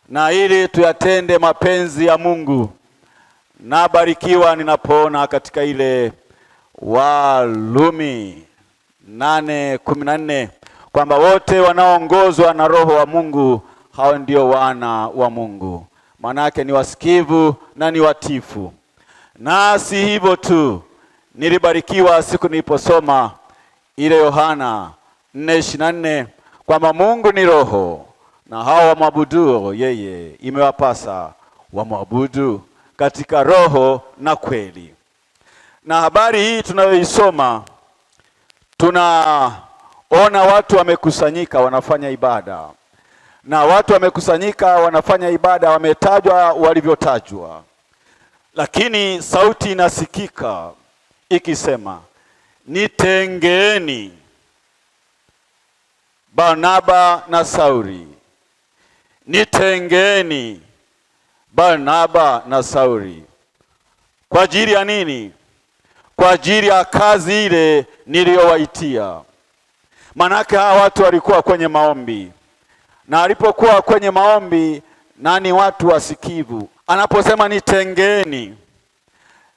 na ili tuyatende mapenzi ya Mungu. Nabarikiwa ninapoona katika ile Warumi 8:14 kwamba wote wanaoongozwa na Roho wa Mungu hao ndio wana wa Mungu. Maana yake ni wasikivu na ni watifu. Na si hivyo tu, nilibarikiwa siku niliposoma ile Yohana 4:24 kwamba Mungu ni roho na hao wamwabuduo yeye imewapasa wamwabudu katika roho na kweli. Na habari hii tunayoisoma, tunaona watu wamekusanyika wanafanya ibada, na watu wamekusanyika wanafanya ibada wametajwa walivyotajwa, lakini sauti inasikika ikisema, nitengeeni Barnaba na Sauli, nitengeeni Barnaba na Sauli. Kwa ajili ya nini? Kwa ajili ya kazi ile niliyowaitia. Manake hawa watu walikuwa kwenye maombi, na alipokuwa kwenye maombi nani watu wasikivu, anaposema nitengeeni,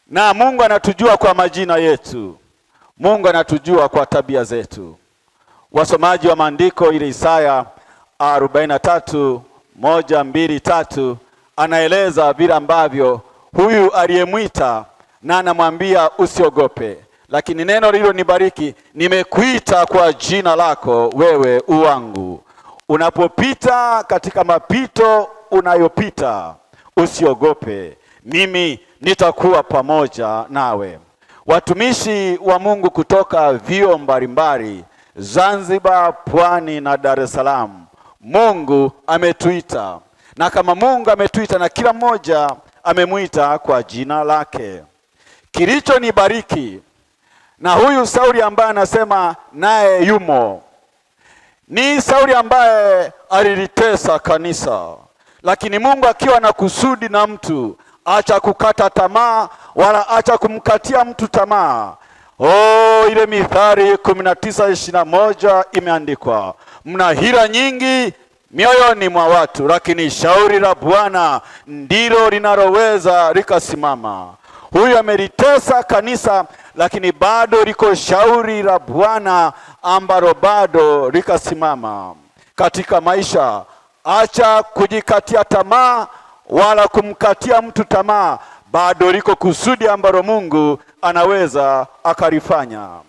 na Mungu anatujua kwa majina yetu, Mungu anatujua kwa tabia zetu. Wasomaji wa maandiko ile Isaya 43:1-2-3 anaeleza vile ambavyo huyu aliyemwita na anamwambia usiogope, lakini neno lilo nibariki, nimekuita kwa jina lako, wewe uwangu. Unapopita katika mapito unayopita, usiogope, mimi nitakuwa pamoja nawe. Watumishi wa Mungu kutoka vyuo mbalimbali, Zanzibar, Pwani na Dar es Salaam, Mungu ametuita, na kama Mungu ametuita na kila mmoja amemuita kwa jina lake. Kilichonibariki na huyu Sauli ambaye anasema naye yumo, ni Sauli ambaye alilitesa kanisa, lakini Mungu akiwa na kusudi na mtu, acha kukata tamaa wala acha kumkatia mtu tamaa. Ile Mithali 19:21 imeandikwa, mna hila nyingi mioyoni mwa watu, lakini shauri la Bwana ndilo linaloweza likasimama. Huyu amelitesa kanisa, lakini bado liko shauri la Bwana ambalo bado likasimama katika maisha. Acha kujikatia tamaa wala kumkatia mtu tamaa, bado liko kusudi ambalo Mungu anaweza akalifanya.